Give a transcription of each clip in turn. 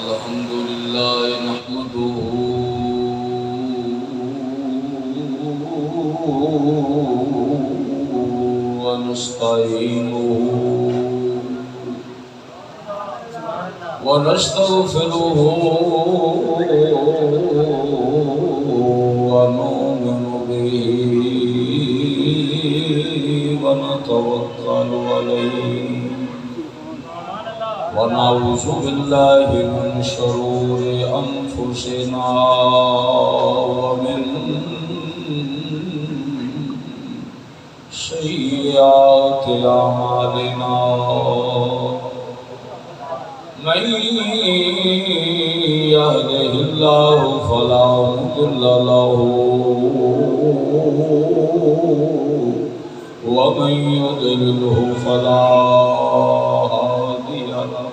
الحمد لله نحمده ونستعينه ونستغفره ونؤمن به ونتوكل عليه ونعوذ بالله من شرور أنفسنا ومن سيئات أعمالنا من يهده الله فلا مضل له ومن يضلله فلا هادي له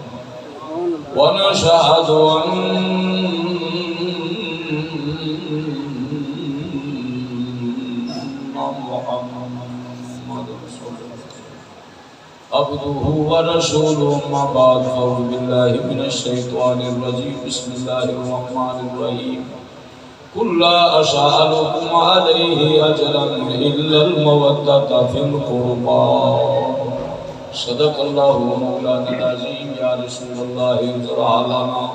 ونشهد أن محمد عبده ورسوله ما بعد أعوذ بالله من الشيطان الرجيم بسم الله الرحمن الرحيم قل لا أسألكم عليه أجرا إلا المودة في القربى صدق الله مولانا العظيم يا رسول الله انظر لنا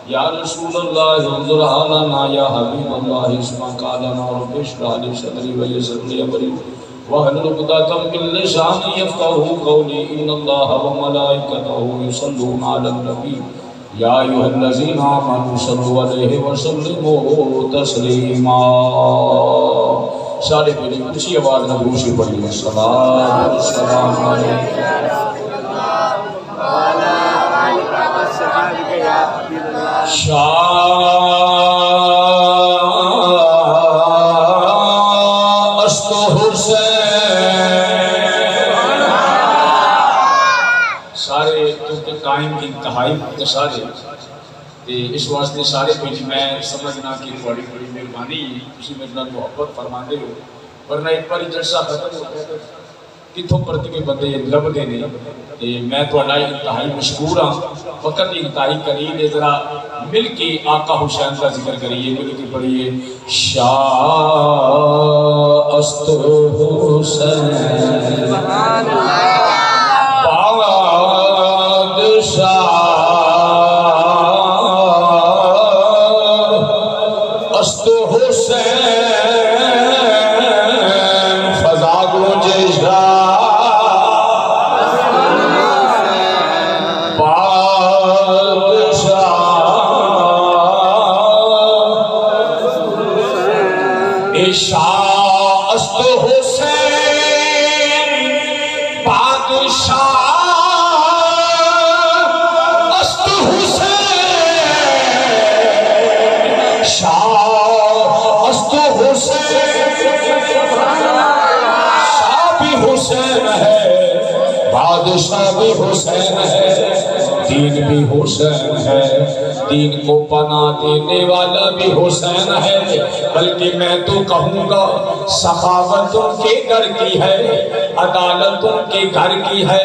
يا رسول الله انظر لنا يا حبيب الله اسمع قالنا رب اشرح لي صدري ويسر لي أمري واحلل عقدة من لساني يفقهوا قولي إن الله وملائكته يصلون على النبي يا أيها الذين آمنوا صلوا عليه وسلموا تسليما سارے پہلے اونچی آواز میں درود شریف پڑھیے السلام علیکم شاست حسین سارے کیونکہ قائم کی انتہائی سارے اس واسطے سارے پہلی میں سمجھنا کہ بڑی بڑی مہربانی اسی میں اتنا محبت فرماندے ہو ورنہ ایک بار جلسہ ختم ہو گیا کتوں پرتی کے بندے لب دینے میں تو اللہ انتہائی مشکور ہوں وقت انتہائی قریب ہے ذرا مل کے آقا حسین کا ذکر کریے مل کے پڑھیے شاست حسین بادشاہ است حسین فضا گنجشا بادشاہ شاہ است حسین بادشاہ است حسین شاہ حسین ہے بادشاہ بھی حسین ہے دین بھی حسین ہے دین کو پناہ دینے والا بھی حسین ہے بلکہ میں تو کہوں گا سخاوت ان کے گھر کی ہے عدالت ان کے گھر کی ہے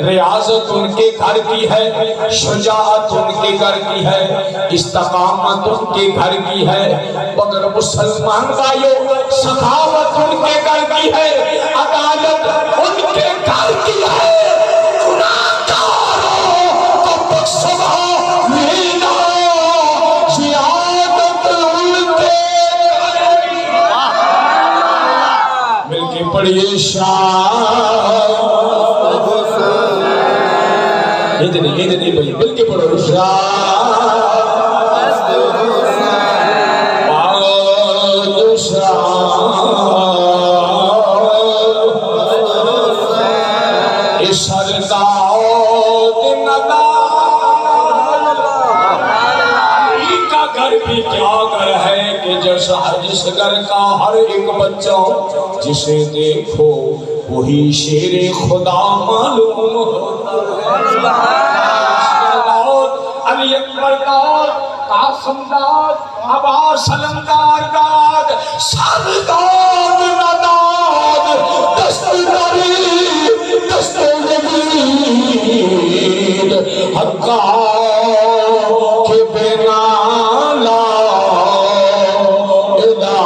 ریاضت ان کے گھر کی ہے شجاعت ان کے گھر کی ہے استقامت ان کے گھر کی ہے مگر مسلمان بھائیوں سخاوت ان کے گھر کی ہے عدالت ان کے گھر کی ہے پڑھیے شاہ ادھر نہیں بھائی مل کے پڑھو شاہ جس گھر کا ہر ایک بچہ جسے دیکھو وہی شیر خدا معلوم ہوتا علی اکبر داد قاسم داد عباس سلم داد سرداد نداد دست دری دست دری حقا کے بنا لا الہ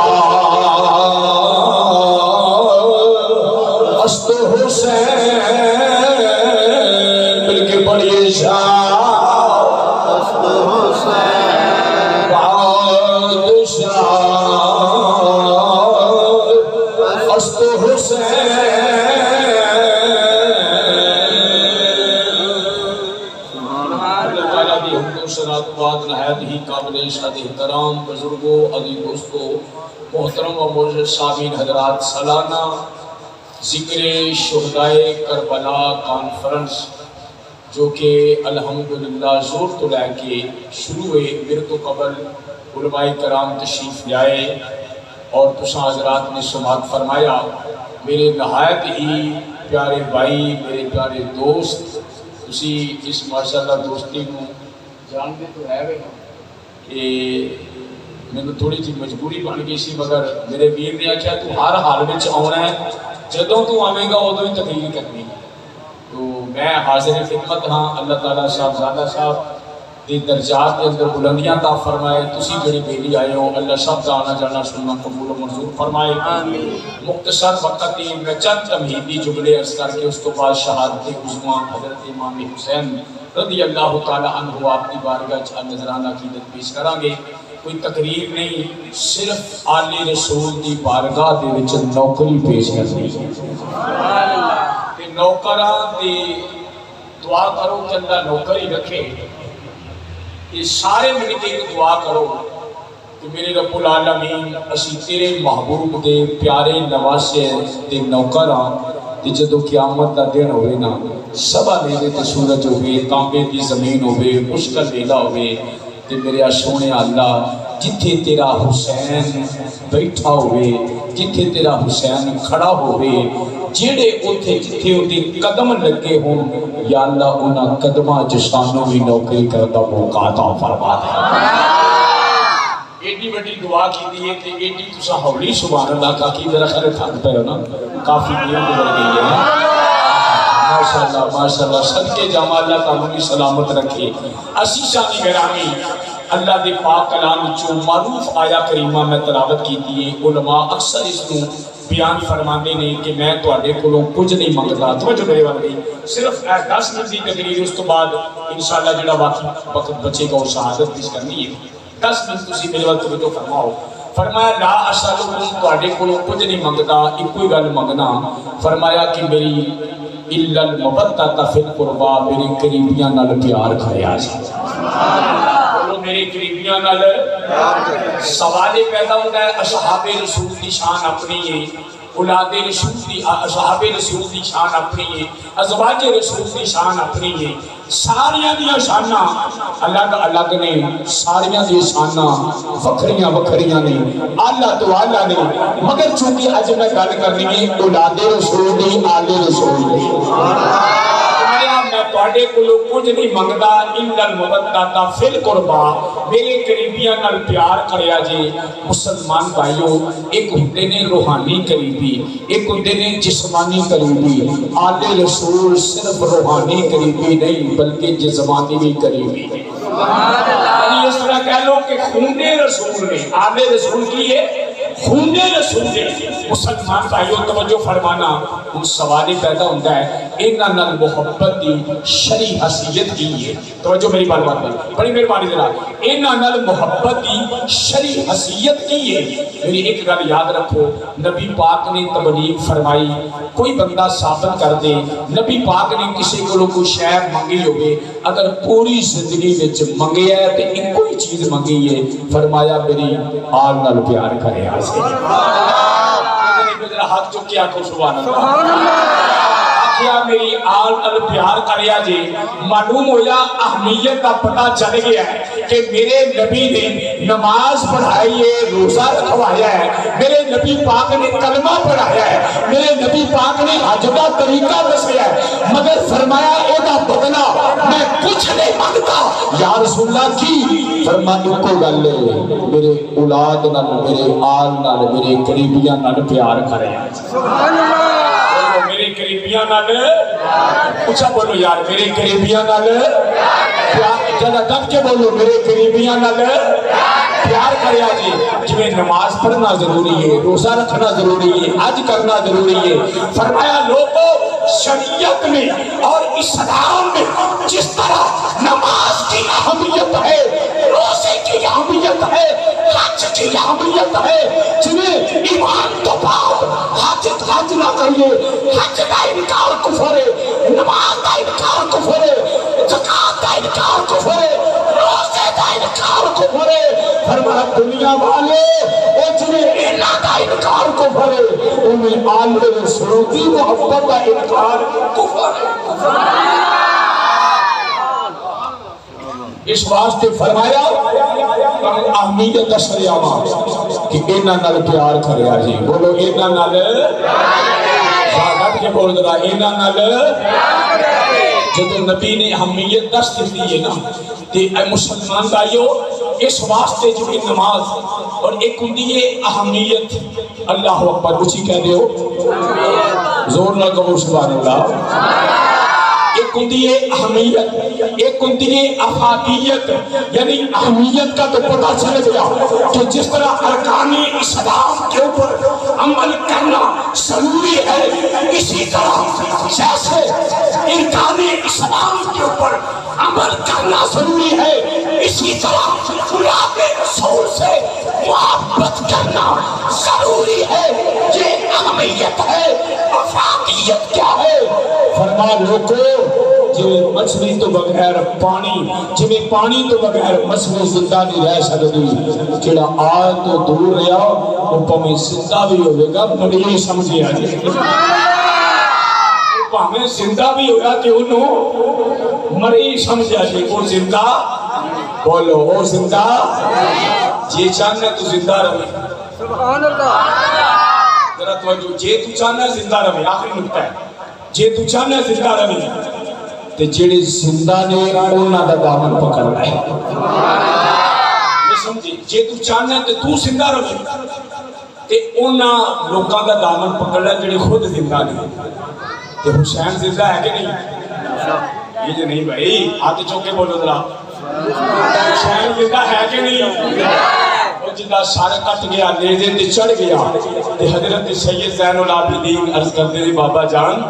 است حسین مل کے پڑھیے شاہ است حسین بادشاہ است حسین بعد نہایت ہی قابل شاد احترام بزرگوں عزیز دوستوں محترم و معزز سامعین حضرات سالانہ ذکر شہدائے کربلا کانفرنس جو کہ الحمدللہ زور تو لے کے شروع ہوئے میرے تو قبل علماء کرام تشریف لائے اور تساں حضرات نے سماعت فرمایا میرے نہایت ہی پیارے بھائی میرے پیارے دوست اسی اس ماشاءاللہ دوستی کو جانتے تو ہے کہ میں نے تھوڑی سی مجبوری بن گئی سی مگر میرے ویر نے آخیا تو ہر حال میں آنا ہے جدوں تو آویں گا ادوں ہی تقریر کرنی تو میں حاضر خدمت ہاں اللہ تعالیٰ صاحبزادہ صاحب دی درجات کے اندر بلندیاں عطا فرمائے تسی جڑی بیلی آئے ہو اللہ سب کا آنا جانا سننا قبول و منظور فرمائے مختصر وقت میں چند تمہیدی جملے عرض کر کے اس کو بعد شہادت عظمیٰ حضرت امام حسین رضی اللہ تعالیٰ عنہ آپ کی بارگاہ نذرانہ عقیدت پیش کریں گے کوئی تقریر نہیں صرف آل رسول کی بارگاہ دے وچ نوکری پیش کرنی ہے کہ نوکراں دی دعا کرو کہ اللہ نوکری رکھے یہ سارے مل کے دعا کرو کہ میرے رب العالمین اسی تیرے محبوب دے پیارے نواسے دے نوکراں تے جدو قیامت دا دن ہوئے نا سبا نیلے تے سورج ہوئے تانبے دی زمین ہوئے مشکل ویلا ہوئے تے میرے سونے اللہ جتھے تیرا حسین بیٹھا ہوئے جتھے تیرا حسین کھڑا ہوئے جیڑے اتھے جتھے اندھی قدم لگے ہوں یا اللہ انہاں قدمہ جشانوں بھی نوکری کرتا موقع عطا فرما دے ایڈی بڑی دعا کی دیئے کہ ایڈی تسا حولی سبحان اللہ کا کی ذرا خیر تھک پہ ہو نا کافی دیر گزر گئی ہے ماشاءاللہ صدقے جامع اللہ تعالیٰ سلامت رکھے اسی شانی گرامی اللہ دے پاک کلام جو معروف آیا کریمہ میں تلاوت کی دیئے علماء اکثر اس کو بیان فرمانے نے کہ میں تو آڈے کو لوگ کچھ نہیں مانگتا توجہ میرے والے صرف 10 منٹ دی تقریر اس تو بعد انشاءاللہ جڑا باقی وقت بچے گا اور شہادت پیش کرنی ہے 10 منٹ تسی میرے والے توجہ فرماؤ فرمایا لا اسالکم تو آڈے کو لوگ کچھ نہیں مانگتا ایک کوئی گل مانگنا فرمایا کہ میری الا المبتۃ فی القربا میرے قریبیاں نال پیار کھایا جائے میرے قریبیاں نال سوال پیدا ہوتا ہے اصحاب رسول کی شان اپنی ہے اولاد رسول کی اصحاب رسول کی شان اپنی ہے ازواج رسول کی شان اپنی ہے ساریاں دیا شاناں اللہ نے ساریاں دیا شاناں وکھریاں نے اللہ تو اللہ نے مگر چونکہ اج میں گل کرنی ہے اولاد رسول دی آل رسول دی میں تواڈے کولوں کچھ نہیں منگدا الا المودۃ فی القربا میرے قریبیاں نال پیار کریا جے مسلمان بھائیو ایک ہوندے نے روحانی قریبی ایک ہوندے نے جسمانی قریبی آل رسول صرف روحانی قریبی نہیں بلکہ جسمانی بھی قریبی سبحان اللہ اس طرح کہہ لو کہ خون رسول نے آل رسول کی ہے خون رسول نے مسلمان بھائیو توجہ فرمانا ان سوالی پیدا ہوتا ہے انہاں نال محبت دی شرعی حیثیت کی ہے توجہ میری بات بڑی مہربانی ذرا انہاں نال محبت دی شرعی حیثیت کی ہے میری ایک گل یاد رکھو نبی پاک نے تبلیغ فرمائی کوئی بندہ ثابت کر دے نبی پاک نے کسی کو کوئی شے منگی ہوئے اگر پوری زندگی وچ منگیا ہے تے ایک کوئی چیز منگی ہے فرمایا میری آل نال پیار کرے ہاتھ چکے آکھو سبحان اللہ کیا میری آل ال پیار کریا جے معلوم ہویا اہمیت کا پتہ چل گیا ہے کہ میرے نبی نے نماز پڑھائی ہے روزہ رکھوایا ہے میرے نبی پاک نے کلمہ پڑھایا ہے میرے نبی پاک نے حج کا طریقہ دسیا ہے مگر فرمایا اے دا بدلہ میں کچھ نہیں مانگتا یا رسول اللہ کی فرمایا کو گل میرے اولاد نال میرے آل نال میرے قریبیاں نال پیار کریا سبحان اللہ میرے قریبیاں نال اچھا بولو یار میرے قریبیاں نال پیار جدا دب کے بولو میرے قریبیاں نال پیار کریا جی جویں نماز پڑھنا ضروری ہے روزہ رکھنا ضروری ہے حج کرنا ضروری ہے فرمایا لوگوں شریعت میں اور اسلام میں جس طرح نماز کی اہمیت ہے روزے کی اہمیت ہے حج کی اہمیت ہے جنہیں ایمان تو بعد حج نہ کریے حج کا انکار کفر ہے نماز کا انکار کفر ہے زکات کا انکار کفر ہے روزے کا انکار کفر ہے فرمایا دنیا والے وہ جنہیں اللہ کا انکار کفر ہے انہیں عالم رسول کی محبت کا انکار کفر ہے اس واسطے فرمایا اہمیت شریعہ کہ اینا نال پیار کریا جی بولو اینا نال کے بول دلا اینا نال جب نبی نے اہمیت دس دی ہے نا تے اے مسلمان بھائیو اس واسطے جو نماز اور ایک ہوندی ہے اہمیت اللہ اکبر اچھی کہہ دیو زور نہ کہو سبحان اللہ ایک ہوندی ہے اہمیت ایک ہوندی ہے افادیت یعنی اہمیت کا تو پتہ چل گیا کہ جس طرح ارکان اسلام کے اوپر عمل کرنا ضروری ہے اسی طرح جیسے ارکان اسلام کے اوپر عمل کرنا ضروری ہے اسی طرح غلام رسول سے محبت کرنا ضروری ہے یہ اہمیت ہے افادیت کیا ہے فرما لوگو جو مچھلی تو بغیر پانی جویں پانی تو بغیر مچھلی زندہ نہیں رہ سکتی جڑا آج تو دور رہا وہ پاویں زندہ بھی ہوئے گا مڑی سمجھے جی پاویں زندہ بھی ہوگا کہ انہوں مری سمجھا جی وہ زندہ بولو وہ زندہ جی چاہنا تو زندہ رہے سبحان اللہ ذرا توجہ جی تو چاہنا زندہ رہے آخری نکتہ ہے جے تو چاہنا زندہ رہے تے جڑے زندہ نے انہاں دا دامن پکڑنا ہے میں سمجھی جے تو چاہنا تے تو زندہ رہے تے انہاں لوکاں دا دامن پکڑنا جڑے خود زندہ نہیں تے حسین زندہ ہے کہ نہیں یہ جو نہیں بھائی ہاتھ چوکے بولو ذرا حسین زندہ ہے کہ نہیں جدا سارا کٹ گیا نیزے تے چڑھ گیا تے حضرت سید زین العابدین عرض کرتے تھے بابا جان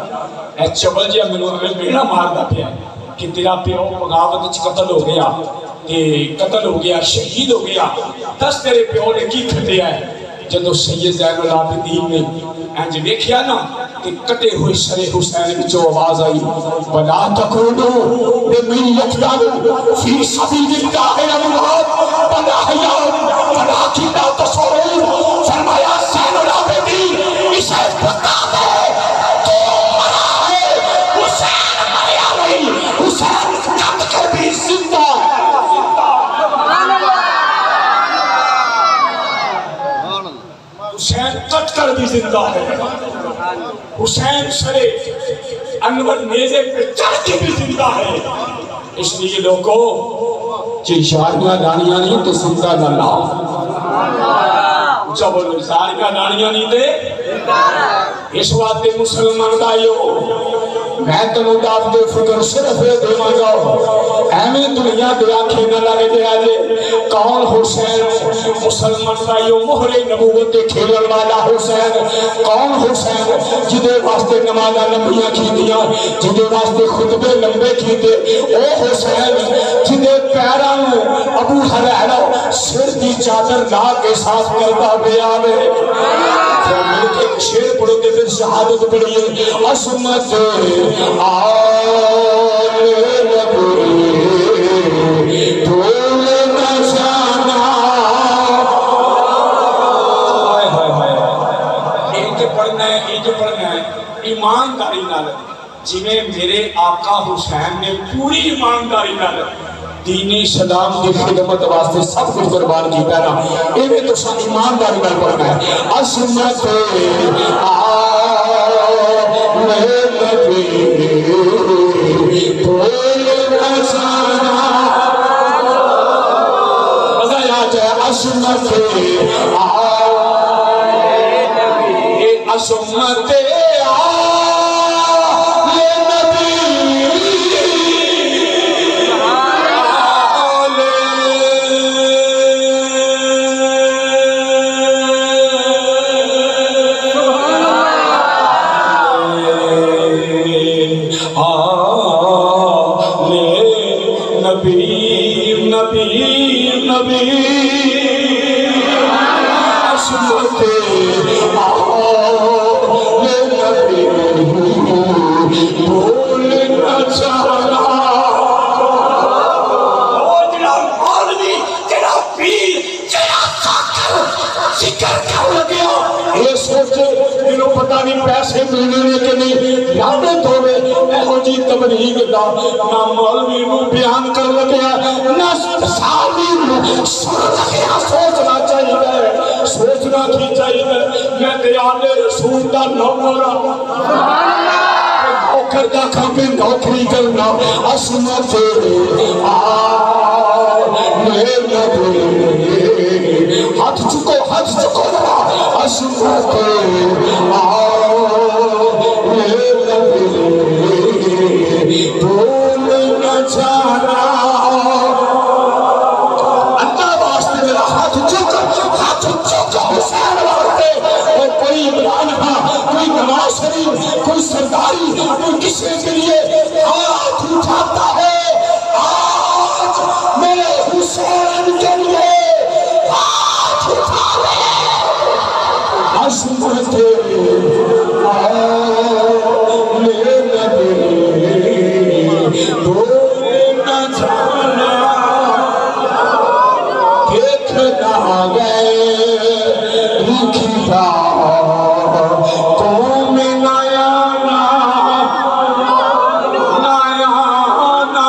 اے چبل جی منو میرا ماردا پیا کہ تیرا پیو بغاوت وچ قتل ہو گیا تے قتل ہو گیا شہید ہو گیا دس تیرے پیو نے کی کھٹیا ہے جدو سید زین العابدین نے انج دیکھیا نا کہ کٹے ہوئے سر حسین وچوں آواز آئی ولا تقولوا لمن يقتل في سبيل الله اموات بل احياء ولكن لا تشعرون فرمایا زین العابدین اسے بتا دے تو مرا ہے حسین مریا نہیں حسین کٹ کے بھی زندہ ہے حسین کٹ کر بھی زندہ ہے حسین سرے انور نیزے پہ چڑھ کے بھی زندہ ہے اس لیے لوگوں چی شاریاں دانیاں نہیں تو زندہ نہ لاؤ اچھا بولو ساریاں دانیاں نہیں دے اس واسطے مسلمان بھائیو میں تنوں داد دے فکر صرف دے مانگا ایمیں دنیا دے آنکھیں نہ لگے دے آجے کون حسین مسلمان بھائیو مہر نبوت کھیلن والا حسین کون حسین جدے واسطے نمازہ لمبیاں کی دیا جدے واسطے خطبے لمبے کی دے او حسین جدے پیران ابو حریرہ سر دی چادر لا کے ساتھ کرتا بے آوے مل کے شیر پڑھو کے پھر شہادت پڑھئے عصمت آل نبی دول نشانہ یہ جو پڑھنا ہے ایمانداری نال جویں میرے آقا حسین نے پوری ایمانداری نال دین اسلام کی خدمت واسطے سب کچھ قربان کیتا نا ایویں تو سب ایمانداری نال پڑھنا ہے عصمت نبی دول نشانہ مزہ یاد ہے عصمت عصمت نبی نبی نبی عصمت نبی بولنا چاہنا یہ سوچے جنہوں پتہ نہیں پیسے ملنے کے نہیں لعنت ہوئے ایہو جی تبلیغ دا نہ مولوی نو بیان کر لگیا نہ سالی نو سن لگیا سوچنا چاہیے سوچنا کی چاہیے میں دیان رسول دا نوکرا نوکر دا کھاپے نوکری کرنا عصمت ہاتھ چکو عصمت بولنا چاہنا اللہ واسطے میرا ہاتھ چکو حسین واسطے اور کوئی عمران ہاں کوئی نواز شریف کوئی سرداری کوئی کسی کے لیے ہاتھ اٹھاتا ہے آج میرے حسین کے لیے ہاتھ اٹھا لے عصمت میرے نبی بولنا چاہنا دیکھنا گئے لکھتا قوم نیانا نیانا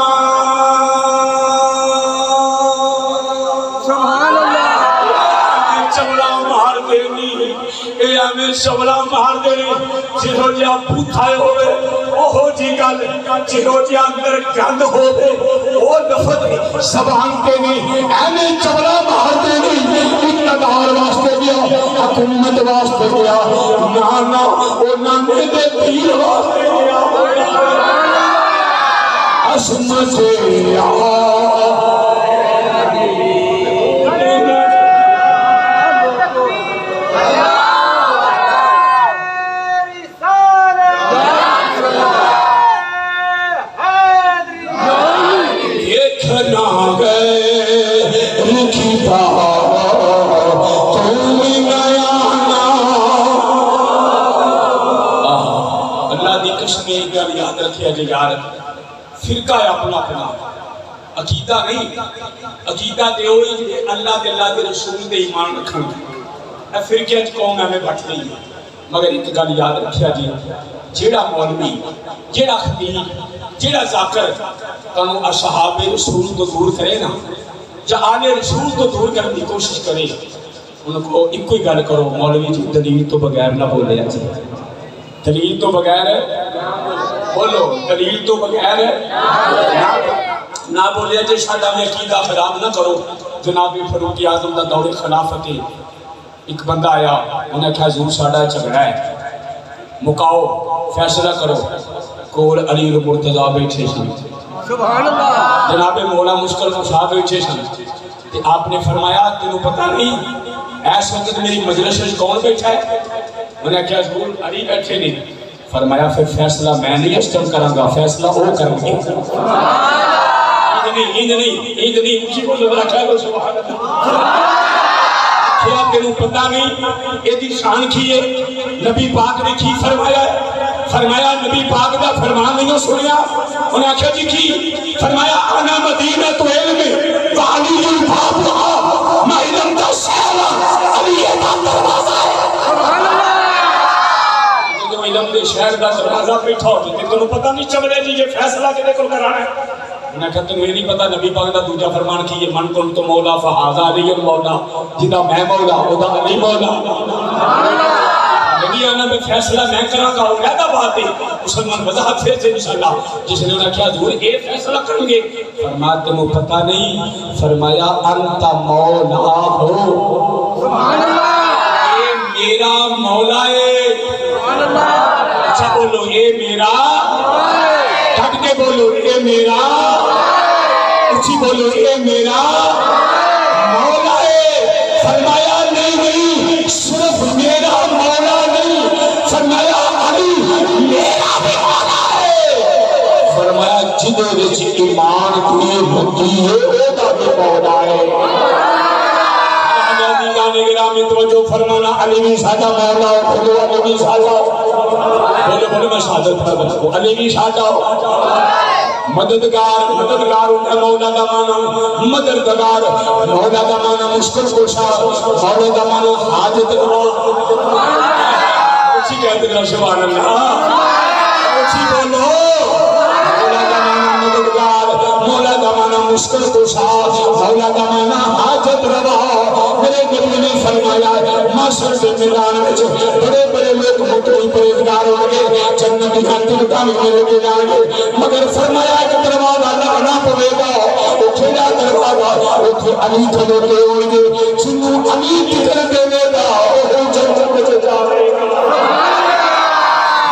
سبحان اللہ چمڑا مار دینی اے ہمیں شملہ مار دینی جنہوں جہاں پوتھائے ہوئے اوہو جی گل جنہوں جہاں اندر گند ہوئے وہ نفت زبان دینی ہمیں چمڑا مار دینی اقتدار واسطے گیا حکومت واسطے گیا نانا او نانے دے پیر واسطے گیا عصمت یاد رکھے جو یار فرقہ ہے اپنا اپنا عقیدہ نہیں عقیدہ دے ہوئی جنہیں اللہ دے رسول دے ایمان رکھن اے فرقے قوم ہمیں بٹ نہیں ہے مگر ایک گل یاد رکھیا جی جیڑا مولوی جیڑا خطیب جیڑا ذاکر تنو اصحاب رسول تو دور کرے نا یا آل رسول تو دور کرنے کی کوشش کرے ان کو ایک کوئی گل کرو مولوی جی دلیل تو بغیر نہ بولے جی دلیل تو بغیر بولو دلیل تو بغیر نہ بولے جی شاید میں عقیدہ خراب نہ کرو جناب فاروق اعظم دا دور خلافت ایک بندہ آیا انہیں کہا حضور ساڈا جھگڑا ہے مکاؤ فیصلہ کرو کول علی مرتضیٰ بیٹھے سن سبحان اللہ جناب مولا مشکل کشا بیٹھے سن آپ نے فرمایا تینوں پتہ نہیں ایس وقت میری مجلس میں کون بیٹھا ہے انہیں کہا حضور علی بیٹھے نہیں فرمایا پھر فیصلہ میں نہیں اس ٹائم کروں گا فیصلہ وہ کریں گے عید نہیں اسی کو ذرا کہہ دو سبحان اللہ کیا تینوں پتہ نہیں یہ دی شان کی ہے نبی پاک نے کی فرمایا نبی پاک دا فرمان نہیں سنیا انہیں کہا جی کی فرمایا انا مدینہ تو علم وعلی الباب میں علم دا سہلا علی دا دروازہ ہے سبحان اللہ علم دے شہر دا دروازہ بیٹھا ہو جاتے تنہوں پتہ نہیں چمڑے جی یہ فیصلہ کدے کل کرانا ہے انہیں کہا تنہوں یہ نہیں پتا نبی پاک دا دوجہ فرمان کی یہ من کن تو مولا فہذا علی مولا جدا میں مولا ادا علی مولا نبی آنا میں فیصلہ میں کرا کہا ہوں لیدہ بات ہے مسلمان وضاحت پھر سے انشاءاللہ جس نے انہیں کیا حضور اے فیصلہ کریں گے فرمایا تمہیں پتہ نہیں فرمایا انت مولا ہو سبحان اللہ اے میرا مولا ہے سبحان اللہ اچھا بولو اے میرا ڈٹ کے بولو اے میرا اچھی بولو اے میرا مولا ہے فرمایا نہیں صرف میرا مولا نہیں فرمایا علی میرا بھی مولا ہے فرمایا جدو رچی ایمان کی مدی ہے او داتے مولا ہے گرامی توجہ فرمانا علی بھی سادہ مولا بولو علی بھی سادہ بولو میں شہادت کر بچ کو علی بھی سادہ مددگار انہیں مولا دا مانا مددگار مولا دا مانا مشکل کوشا مولا دا مانا حاجت روا اچھی کہتے ہیں سبحان اللہ اچھی بولو مولا دا مانا مددگار مولا دا مانا مشکل کوشا مولا دا مانا حاجت روا میرے نبی نے فرمایا معاشر سے میدان میں بڑے بڑے لوگ مطلعی پریزگار ہوں گے جنت کی انتظام میں لگے جائیں گے مگر فرمایا کہ دروازہ لگنا پڑے گا وہ کھیلا دروازہ وہ علی کھلوتے ہوئے گے جنہوں علی کی طرف دے گا وہ جنت میں جائے گا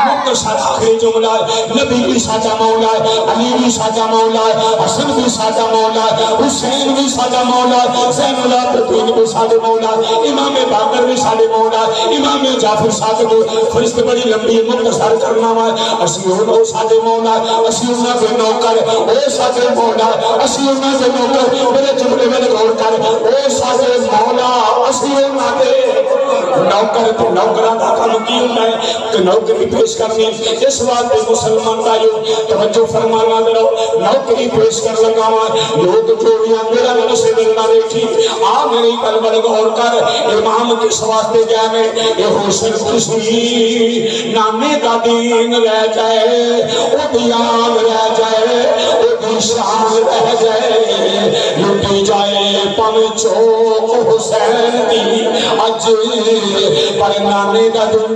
مختصر آخری جملہ نبی بھی ساجہ مولا ہے علی بھی ساجہ مولا ہے حسن بھی ساجہ مولا ہے حسین بھی ساجہ مولا ہے زین العابدین بھی ساجہ مولا ہے امام باقر بھی ساجہ مولا ہے امام جعفر صادق فرست بڑی لمبی مختصر کرنا ہے اسیون او ساجہ مولا ہے اسیون بے نوکر او ساجہ مولا ہے اسیون بے نوکر میرے جملے میں غور کر او ساجہ مولا اسیون بے نوکر تو نوکران کا کام کی ہوتا ہے کہ نوکری پیش کرنی اس وقت مسلمان دائیو توجہ فرمانا درو نوکری پیش کر لگا لوگ جوڑیاں میرا نشد اللہ دیکھی میری قلبر غور کر امام کس واسطے گیا میں یہ حسن خوشی نامی کا دین رہ جائے او دیان رہ جائے او دی شان رہ جائے لٹی جائے پن چوک حسین دی اج پر نامی کا دن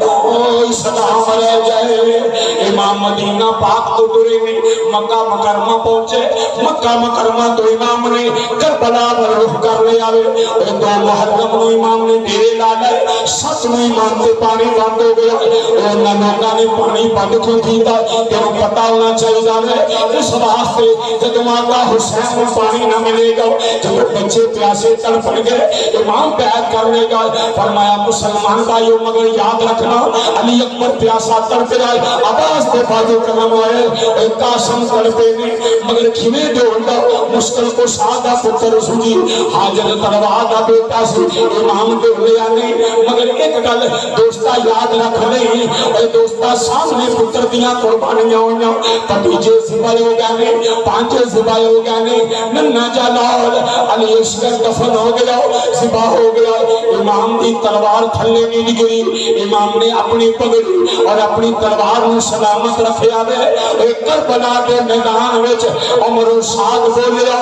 سلام رہ جائے امام مدینہ پاک تو دورے میں مکہ مکرمہ پہنچے مکہ مکرمہ تو امام نے کربلا پر رخ کر لے آوے دو محرم نو امام نے ڈیرے لا لائے 7 نو امام تے پانی بند ہو گیا اور لوگوں نے پانی بند کیوں کیتا تینوں پتہ ہونا چاہیے اس واسطے جب آقا حسین کو پانی نہ ملے گا جب بچے پیاسے تڑپ گئے امام بیعت کرنے کا فرمایا مسلمان بھائیو مگر یاد رکھنا علی اکبر پیاسا تڑپ جائے عباس دے بازو کلم ہوئے قاسم تڑپے نے مگر کھویں ڈھونڈا مشکل کو شادہ پتر سوجی حاجر تڑوادہ بیٹا سی امام دے لے آنے مگر ایک گل دوستہ یاد رکھ لیں اے دوستہ سامنے پتر دیاں قربانیاں ہوئیاں پتیجے زبائے ہو گئے 5 زبائے ہو گئے ننہ جلال علی اشکر دفن ہو گیا زبا ہو گیا امام دی تلوار تھلے نہیں نگری امام نے اپنی پگڑی اور اپنی تلوار میں سلامت رکھے آوے ایک کربلا کے میدان وچ عمر و سعد بولیا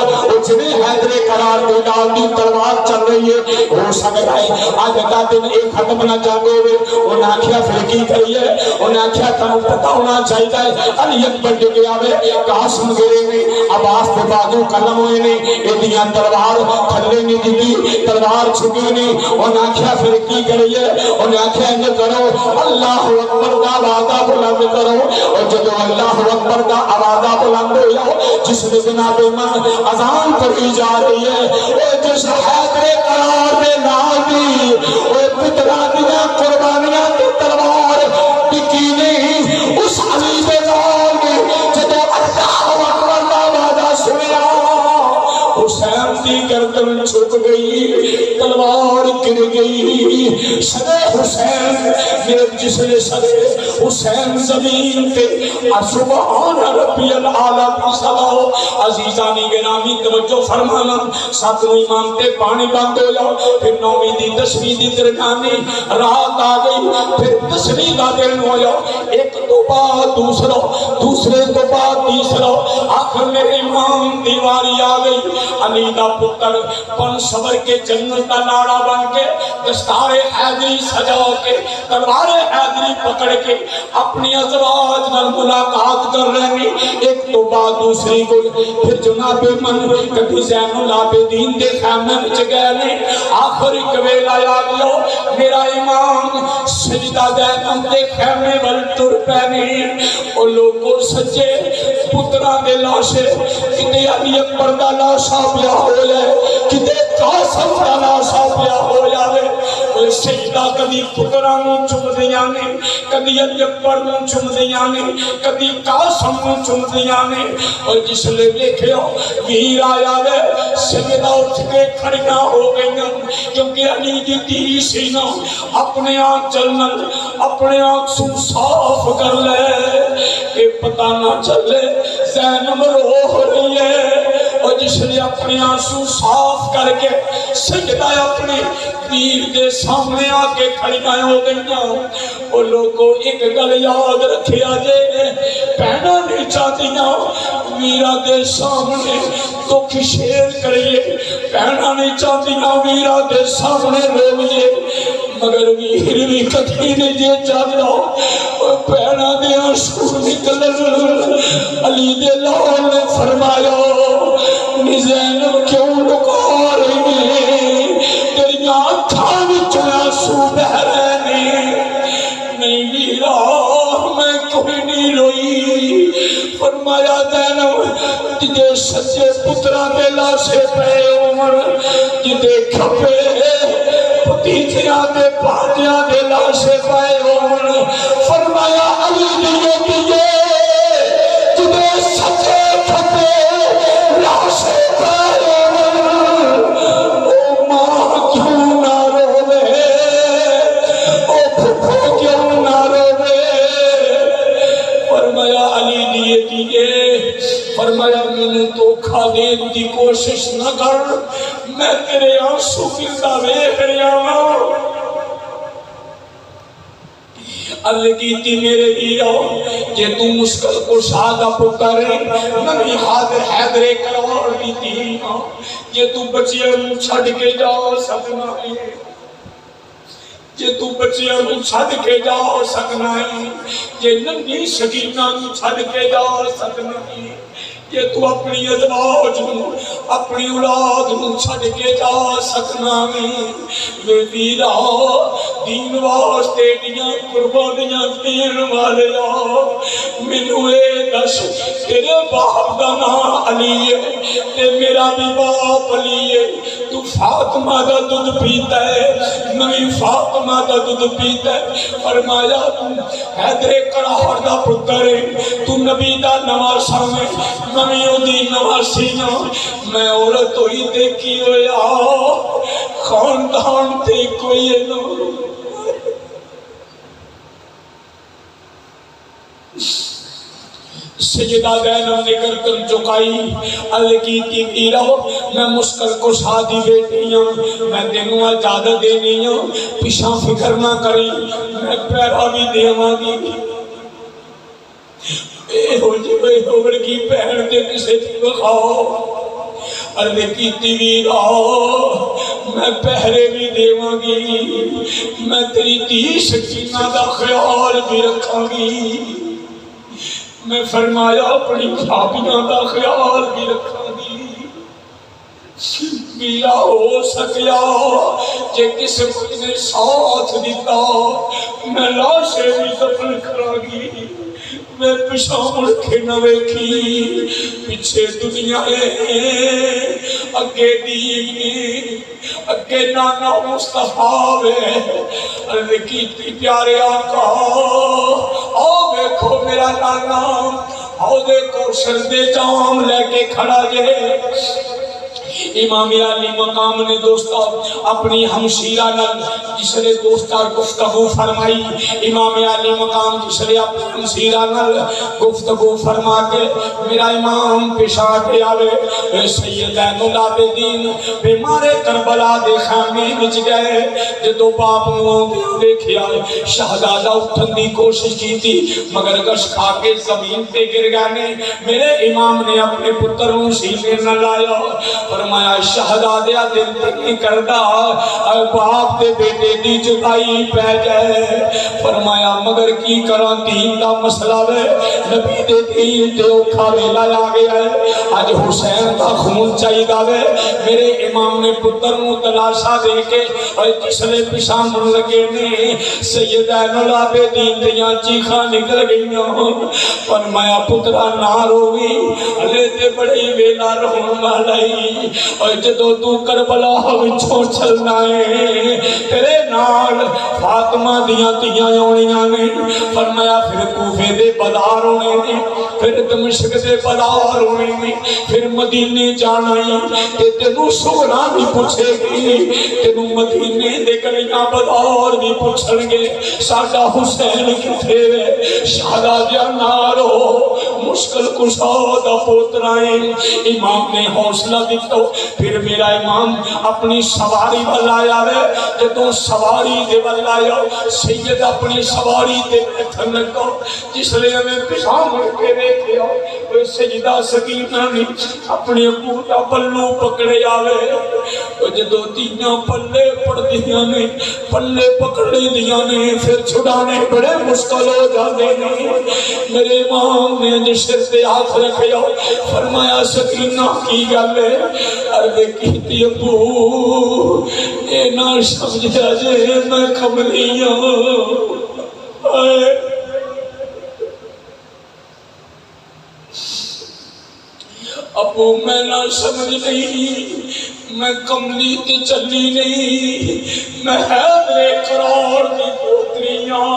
جنہیں حیدر قرار دے ڈال دی تلوار چل رہی ہے ہو سکتا ہے آج کا دن ایک ختم نہ جانگے ہوئے انہیں آکھیا پھر کی کری ہے انہیں آکھیا تنو پتہ ہونا چاہیے علی اکبر ڈگے آوے قاسم گرے نے عباس دے بازو کلم ہوئے نے ایدیاں تلوار تھلے نہیں دیتی تلوار چھکے نے انہیں آکھیا پھر کی کری ہے انہیں آکھیا انہیں کرو اللہ اکبر کا آوازہ بلند کرو اور جب اللہ اکبر کا آوازہ بلند ہو جاؤ جس نے جناب من اذان پڑھی جا رہی ہے اے جس حیدر قرار میں نال دی اے پترانیاں قربانیاں کی تلوار ٹکی نہیں اس علی دے نال دی جب اللہ اکبر کا آوازہ سنیا حسین دی گردن چھک گئی تلوار گر گئی سدے حسین میرے جسے سدے حسین زمین پہ سبحان ربی العالی کی صلاح عزیزانی گرامی توجہ فرمانا 7 امام تے پانی بند ہو جاؤ پھر 9ویں دی 10ویں دی درمیانی رات آ گئی پھر 10ویں دا دن ہو جاؤ ایک تو بعد دوسرا دوسرے تو بعد تیسرا آخر میں امام دیواری آ گئی علی دا پتر پن صبر کے جنت کا لاڑا بن کے دستار حیدری سجا کے تلوار حیدری پکڑ کے اپنی ازواج نال ملاقات کر رہے ہیں ایک تو بعد دوسری کو پھر جناب من کبھی زین العابدین دے خیمے وچ گئے نے آخر ایک ویلا آ گیا میرا امام سجدہ زینب دے خیمے ول ٹر پے نے او لوگوں سجے پتراں دے لاشے کتے علی اکبر دا لاشا پیا ہو جائے کتے قاسم دا لاشا پیا ہو جائے سیدہ کدی پترانوں چم دیاں نے، کدی علی اکبر نوں چم دیاں نے، کدی قاسم نوں چم دیاں نے، اور جس لے دیکھے ہو ویر آیا وے سیدہ اٹھ کے کھڑیاں ہو گئیاں، کیونکہ علی دی دھی سی نا، اپنے آنکھ چلن اپنے آنکھ سو صاف کر لے کہ پتہ نہ چلے زینب رو رہی ہے، اور جس نے اپنے آنسو صاف کر کے سجدہ اپنے پیر دے سامنے آکے کھڑی گئے ہو گئیاں۔ اور لوگوں ایک گل یاد رکھے آجے پہنا نہیں چاہتیاں ویرہ دے سامنے دکھ شیر کریے، پہنا نہیں چاہتیاں ویرہ دے سامنے روئیے، مگر ویر بھی کتھی نہیں جے چاہتا اور پہنا دے آنسو نکل علی دے لال نے فرمایا زینب کیوں لکا رہی ہے، تیری آنکھاں وچ آنسو بہہ رہے ہیں، نہیں میرا میں کوئی نہیں روئی۔ فرمایا زینب جدے سچے پترا دے لاشے پے عمر، جدے کھپے بھتیجیاں دے بھانجیاں دے لاشے پے عمر، فرمایا علی دیے دیے جدے سچے کھپے لاشے پے عمر، او ماں کیوں نہ روے، او پھپھو کیوں نہ روے۔ فرمایا علی دیے دیے، فرمایا میں نے دھوکھا دین دی کوشش نہ کر، میں تیرے آنسو گردا ویکھ رہا ہوں۔ عرض کیتی میرے ویرو جے تو مشکل کو شادہ پکر نبی حاضر حیدر کرور دیتی، جے تو بچیاں چھڑ کے جا سکنا ہے، جے تو بچیاں چھڑ کے جا سکنا ہے، جے ننگی سکینہ چھڑ کے جا سکنا ہے، کہ تو اپنی ازواج اپنی اولاد چھڑ کے جا سکنا میں ویرا دین واسطے دیاں قربانیاں دین والے مینوں اے دس تیرے باپ دا نام علی ہے تے میرا بھی باپ علی ہے، تو فاطمہ دا دودھ پیتا ہے نہیں فاطمہ دا دودھ پیتا ہے، فرمایا حیدر کرار دا پتر ہے تو نبی دا نواسا میں نمیوں دی نواسیاں، میں عورت ہوئی دیکھی ہویا خاندان تے کوئی نو سجدہ زینب نے گردن جھکائی، عرض کیتی ویرو میں مشکل کو شادی بیٹی ہوں، میں تینوں اجازت دینی ہوں، پیچھے فکر نہ کری، میں پیرا بھی دیواں گی۔ اے ہو جی بے ہوڑ کی پہن دے کسے بخاؤ، عرض کیتی ویرو میں پہرے بھی دیواں گی، میں تیری دھی سکینہ دا خیال بھی رکھاں گی، میں فرمایا اپنی بھابیاں دا خیال بھی رکھاں گی، میرا ہو سکیا جے قسمت نے ساتھ دیتا میں لاشے بھی دفن کراں گی، میں پیچھے مڑ کے نہ ویکھی، پیچھے دنیا ہے اگے دین اگے نانا مصطفیٰ وے، عرض کیتی پیارے آقا آؤ دیکھو میرا نانا، آؤ دیکھو شردے جام لے کے کھڑا جے۔ امام علی مقام نے دوستا اپنی ہمشیرہ نل جس نے دوستا گفتگو فرمائی، امام علی مقام جس نے اپنی ہمشیرہ نل گفتگو فرما کے میرا امام پیشا کے آوے سید زین العابدین بیمارے کربلا دے خیمے وچ گئے، جدو باپ نو دیکھیا شہزادہ اٹھن دی کوشش کی تھی مگر گش کھا کے زمین پہ گر گئے، میرے امام نے اپنے پتروں سینے نہ لایا، فرمایا شہزادہ دل نہیں کردا باپ دے بیٹے دی جدائی پہ جائے، فرمایا مگر کی کراں دین دا مسئلہ ہے، نبی دے دین تے اوکھا ویلا آ گیا ہے، اج حسین دا خون چاہیدا ہے، میرے امام نے پتر نوں تلاشا دے کے تیسرے پیشان لگے نے، سید زین العابدین دیاں چیخاں نکل گئیاں، فرمایا پترا نہ روئی ہلے تے بڑی ویلا رہن والی، اور جدو تو کربلا وچوں چلنا ہے تیرے نال فاطمہ دیاں تیاں ہونیاں نے فرمایا پھر کوفے دے بازار ہونے نے پھر دمشق دے بازار ہونے نے پھر مدینے جانا ہی تے تینوں سونا بھی پوچھے گی تینوں مدینے دے گلیاں بازار بھی پوچھن گے ساڈا حسین کتھے وے شہزادیاں نال ہو مشکل کشا دا پوترا ہے امام نے حوصلہ دیتا پھر میرا امام اپنی سواری بلایا ہے جدوں سواری دے بلایا سید اپنی سواری دے بیٹھن لگا جس لئے ہمیں پیچھے مڑ کے دیکھے وہ سیدہ سکینہ نے اپنے ابو دا پلو پکڑے آوے جدوں تیاں پلے پڑ دیاں نے پلے پکڑے دیاں نے پھر چھڑانے بڑے مشکل ہو جاتے ہیں میرے امام نے جس سے ہاتھ رکھیا فرمایا سکینہ کی گل ہے عرض کیتی ابو اے نہ سمجھا جے میں کملی ہوں ابو میں نہ سمجھ نہیں میں کملی تے چلی نہیں میں حیدر قرار دی پوتریاں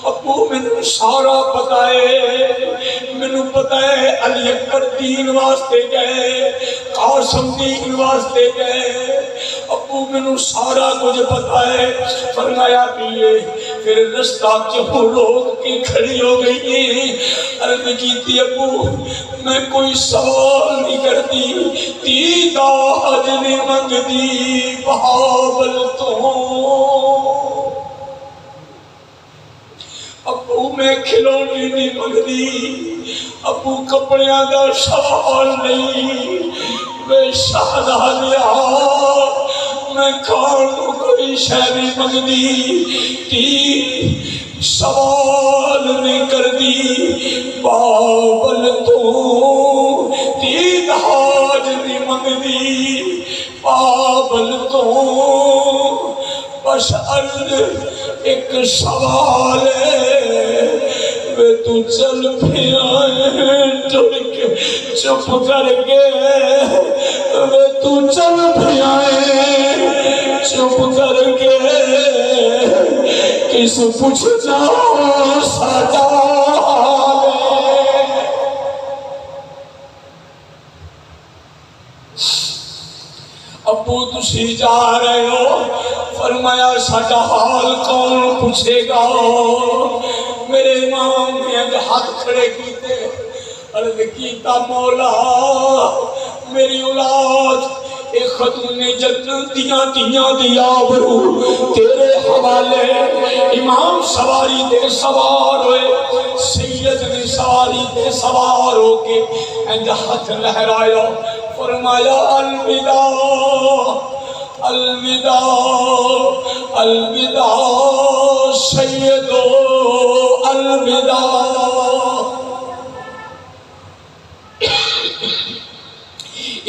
ابو میں سارا پتہ ہے میں پتہ ہے علی اکبر دین واسطے گئے قاسم دین واسطے گئے ابو میں سارا کچھ پتہ ہے فرمایا پیے پھر رستہ کیوں روک کے کھڑی ہو گئی ہیں عرض کیتی ابو میں کوئی سوال نہیں کرتی تی داج نے منگ دی بہاول تو ابو میں کھلونی نہیں منگدی ابو کپڑیاں دا سوال نہیں بے شہزادیا میں کھان کو کوئی شے نہیں منگدی تی سوال نہیں کر دی بابل تو تی داج نہیں منگدی بابل تو بس عرض ایک سوال ہے وہ تو چل پھیا ٹر کے چپ کر کے وہ تو چل پھیا چپ کر کے کس پوچھنا ساڈا ابو تسی جا رہے ہو فرمایا ساڈا حال کون پوچھے گا میرے امام نے ہاتھ کھڑے کیتے عرض کیتا مولا میری اولاد ایک خاتون جنت دیاں دیا برو تیرے حوالے امام سواری دے سوار ہوئے سید نے سواری دے سوار ہو کے انج ہاتھ لہرایا فرمایا الوداع الوداع الوداع سیدو الوداع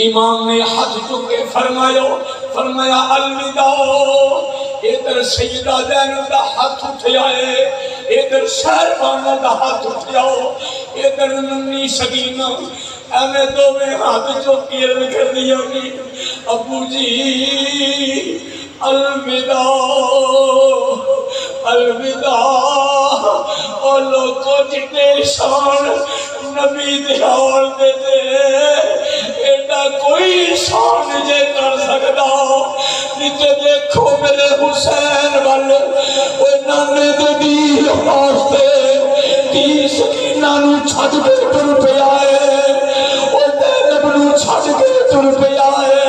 امام نے ہاتھ چکے فرمایا الوداع ادھر سیدہ زینب دا ہاتھ اٹھیا ہے ادھر شہربانہ دا ہاتھ اٹھیا ادھر ننی سکینہ ہمیں دو میں ہاتھ چوکی عرض کر دیا گی ابو جی الوداع الوداع اور لوگوں جتنے شان نبی دیال دے دے ایڈا کوئی شان جے کر سکتا نیچے دیکھو میرے حسین والے وہ نانے دے دی واسطے تی سکینہ نو چھٹ کے ٹر پیا ہے وہ زینب نو چھٹ کے ٹر پیا ہے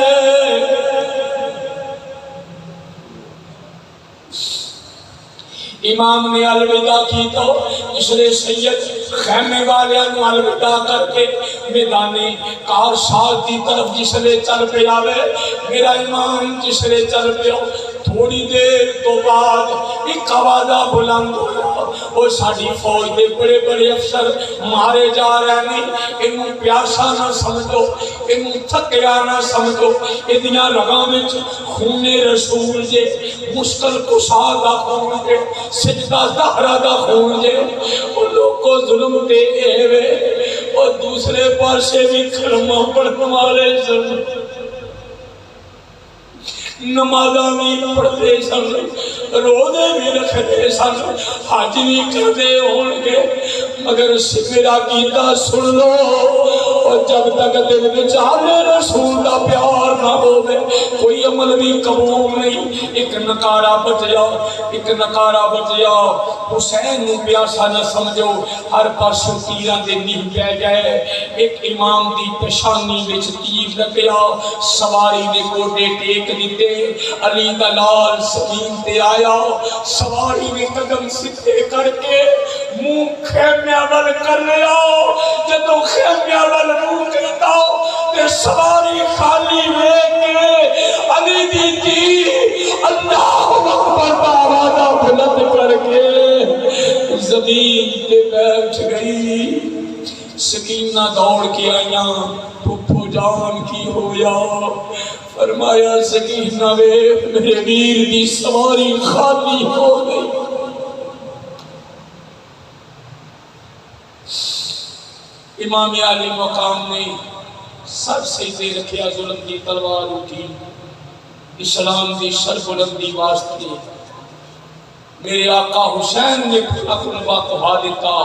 امام نے الوداع کی تو اس لئے سید خیمے والے انو الوداع کر کے میدان کارساز دی طرف جس لئے چل پہ آوے میرا امام جس لئے چل پہ آو تھوڑی دیر تو بعد ایک آوازہ بلند ہوا وہ ساڑھی فوج دے بڑے بڑے افسر مارے جا رہے ہیں انہوں پیاسا نہ سمجھو انہوں تھکیا نہ سمجھو ادھیاں رگامیں خون رسول جے مشکل کشا دا خون جے سجدہ زہرہ دا خون جے ان لوگ کو ظلم دے اے وے اور دوسرے پاسے بھی کلمہ پڑھنے والے ظلم نمازاں بھی پڑھتے سن، روزے بھی رکھتے سن، حج بھی کرتے ہون گے، مگر میرا کیتا سن لو، اور جب تک دل میں چاہے رسول دا پیار نہ ہوے کوئی عمل بھی قبول نہیں۔ ایک نکارا بچیا، ایک نکارا بچیا، حسین نو پیاسا نہ سمجھو، ہر پاسوں تیراں دے نیل پہ گئے، ایک امام دی پیشانی وچ تیر لگیا، سواری دے گوڈے ٹیک دیتے، علی دا لال زمین تے آیا، سواری نے قدم سدھے کر کے منہ خیمے ول کر لیا، جدوں خیمے ول منہ کرتا تے سواری خالی ویکھ کے علی دی جی اللہ اکبر دا آواز بلند کر کے زمین تے بیٹھ گئی۔ سکینہ دوڑ کے آئیاں، پھپھو جان کی ہویا، فرمایا سکینہ وے میرے ویر دی سواری خالی ہو گئی۔ امام علی مقام نے سر سجدے رکھیا، ظلم دی تلوار اٹھی، اسلام دی سر بلندی واسطے میرے آقا حسین نے اپنا واقعہ دیتا،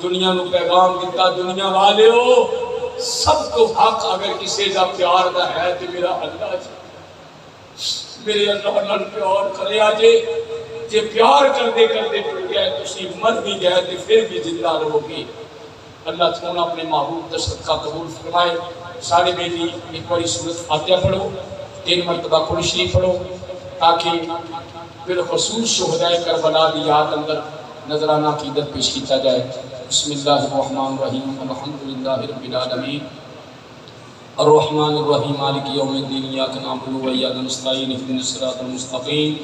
دنیا نو پیغام دیتا، دنیا والے ہو سب کو حق اگر کسی دا پیار دا ہے تو میرا اللہ جی، میرے اللہ نال پیار کرے آجے، جے پیار کردے کردے ٹوٹ گئے تسی مر بھی گئے تو پھر بھی زندہ رہو گے۔ اللہ تعالیٰ اپنے محبوب دا صدقہ قبول فرمائے۔ سارے بیٹی ایک بڑی سورت فاتحہ پڑھو، 3 مرتبہ قرآن شریف پڑھو، تاکہ بالخصوص شہدائے کربلا کی یاد اندر نذرانہ عقیدت پیش کیتا جائے۔ بسم اللہ الرحمن الرحیم، الحمدللہ رب العالمین، الرحمن الرحیم، مالک یوم الدین، ایاک نعبد و ایاک نستعین، اهدنا الصراط المستقیم،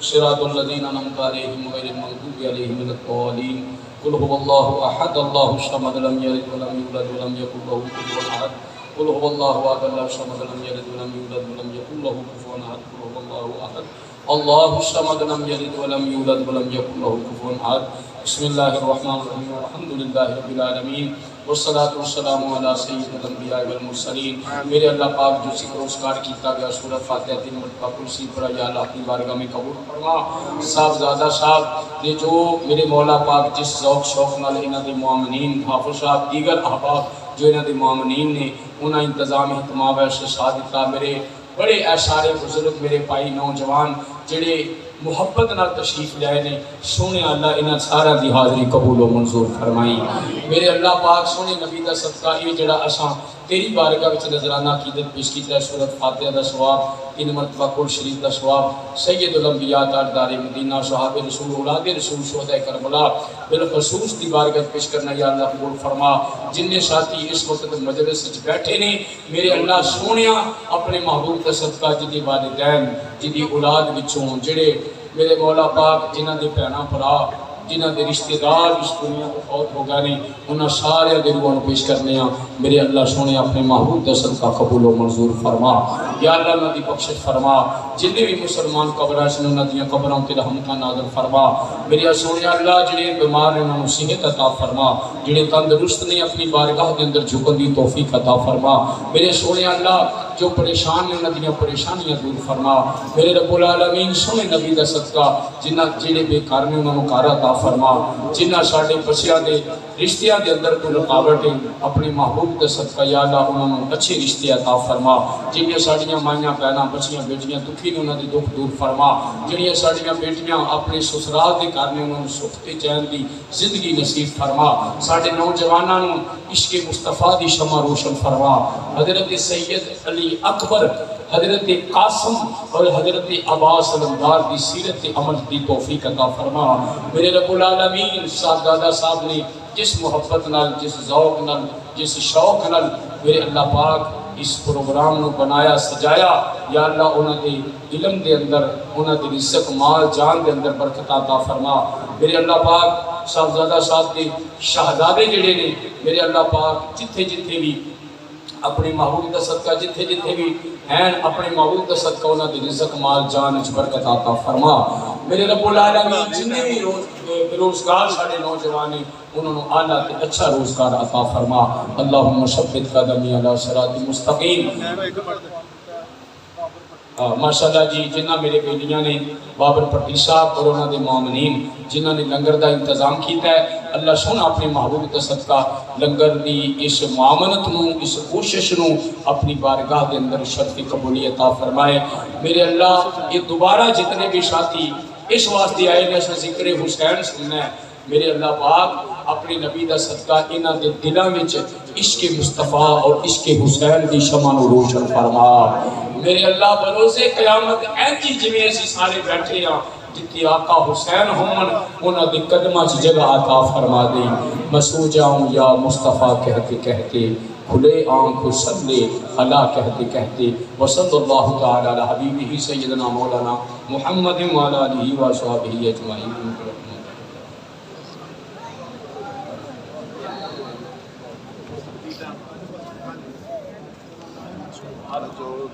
صراط الذین انعمت علیہم غیر المغضوب علیہم ولا الضالین۔ قل هو الله احد الله الصمد لم يلد ولم يولد ولم يكن له كفوا احد۔ قل هو الله احد الله الصمد لم يلد ولم يولد ولم يكن له كفوا احد۔ قل هو الله احد الله الصمد لم يلد ولم يولد ولم يكن له كفوا احد۔ بسم اللہ الرحمن الرحیم، الحمدللہ رب العالمین، والصلاة والسلام علی سید الانبیاء والمرسلین۔ میرے اللہ پاک جو ذکر اسکار کیتا گیا سورۃ فاتحہ 3 مرتبہ کرسی پڑھا، یا اللہ اپنی بارگاہ میں قبول فرما۔ صاحبزادہ صاحب نے جو میرے مولا پاک جس ذوق شوق نال انہاں دے معاونین، حافظ صاحب دیگر احباب جو انہاں دے معاونین نے انہاں انتظام اہتمام ایسے ساتھ دیتا، میرے بڑے ایسارے بزرگ میرے پائی نوجوان جڑے محبت نال تشریف لائے نے، سونے اللہ انہاں سارا دی حاضری قبول و منظور فرمائی۔ میرے اللہ پاک سونے نبی دا صدقہ یہ جڑا اساں تیری بارگاہ وچ نذرانہ عقیدت پیش کیتا ہے، سورۃ فاتحہ دا ثواب، 3 مرتبہ قرآن شریف دا ثواب، سید الانبیاء تاجدار مدینہ، صحابہ رسول، اولاد رسول، شہداء کربلا بالخصوص دی بارگاہ پیش کرنا یا اللہ قبول فرما۔ جن نے ساتھی اس وقت مجلس وچ بیٹھے نے، میرے اللہ سونیا اپنے محبوب دا صدقہ جدی والدین جدی اولاد وچوں جڑے میرے مولا پاک جنہاں دے بھیڑاں بھرا جنہاں دے رشتہ دار اس دنیا کو فوت ہو گئے نے، انہاں سارے دے روحاں پیش کرنے ہاں، میرے اللہ سونے اپنے محبوب دا صدقہ قبول و منظور فرما۔ یا اللہ انہاں دی بخشش فرما، جتنے بھی مسلمان قبراں سے انہاں دیاں قبراں تے رحمتاں نازل فرما۔ میرے سونے اللہ جڑے بیمار نے انہاں نوں صحت عطا فرما، جڑے تندرست نے اپنی بارگاہ دے اندر جھکن دی توفیق عطا فرما۔ میرے سونے اللہ جو پریشان نے انہاں دیاں پریشانیاں دور فرما۔ میرے رب العالمین سونے نبی دا صدقہ جنہاں جڑے بیکار نے انہاں نوں کار عطا فرما، جنہاں ساڈے بچیاں دے رشتیاں دے اندر کوئی رکاوٹ ہے اپنے محبوب دا صدقہ یا اللہ انہاں نوں اچھے رشتے عطا فرما۔ جنہاں ساڈیاں مائیاں بہناں بچیاں بیٹیاں دکھی نے انہاں دے دکھ دور فرما۔ جنہاں ساڈیاں بیٹیاں اپنے سسرال دے گھر نے انہاں نوں سکھ تے چین دی زندگی نصیب فرما۔ ساڈے نوجواناں نوں عشق مصطفیٰ دی شمع روشن فرما۔ حضرت سید علی اکبر، حضرت قاسم اور حضرت عباس علمدار دی سیرت عمل دی توفیق عطا فرما۔ میرے رب العالمین صاحبزادہ صاحب نے جس محبت نال، جس ذوق نال، جس شوق نال میرے اللہ پاک اس پروگرام نو بنایا سجایا، یا اللہ انہاں دے علم دے اندر، انہاں دے رزق مال جان دے اندر برکت عطا فرما۔ میرے اللہ پاک صاحبزادہ صاحب دے شہزادے جڑے نے، میرے اللہ پاک جتھے جتھے بھی اپنے محبوب دا صدقہ جتھے جتھے بھی ہیں اپنے محبوب دا صدقہ انہاں دے رزق مال جان وچ برکت عطا فرما۔ میرے رب العالمین جنہیں بھی روزگار ساڑے نوجوان ہیں انہوں نے اعلیٰ تے اچھا روزگار عطا فرما۔ اللہم ثبت قدمی علی صراط مستقیم۔ ماشاءاللہ جی جنہ میرے بیٹیاں نے بابر پٹی صاحب اور انہوں نے مومنین جنہوں نے لنگر دا انتظام کیتا ہے اللہ سونا اپنے محبوب کا صدقہ لنگر دی اس معاملت نو اس کوشش نو اپنی بارگاہ کے اندر شرف قبولی عطا فرمائے میرے اللہ یہ دوبارہ جتنے بھی ساتھی اس واسطے آئے نے اسا ذکر حسین سننا ہے میرے اللہ پاک اپنے نبی دا صدقہ انہاں دے دلاں وچ عشق مصطفیٰ اور عشق حسین دی شمع نو روشن فرما میرے اللہ بروزے قیامت اینجی جویں اسی سارے بیٹھے ہاں جتنی آقا حسین ہون انہاں دے قدماں چ جگہ عطا فرما دے میں سو جاؤں یا مصطفیٰ کہتے کہتے کھلے آنکھ صلی اللہ کہتے کہتے وصلی اللہ تعالی علی حبیبہ سیدنا مولانا محمد وعلی آلہ وصحبہ اجمعین. ہاتھ جوڑو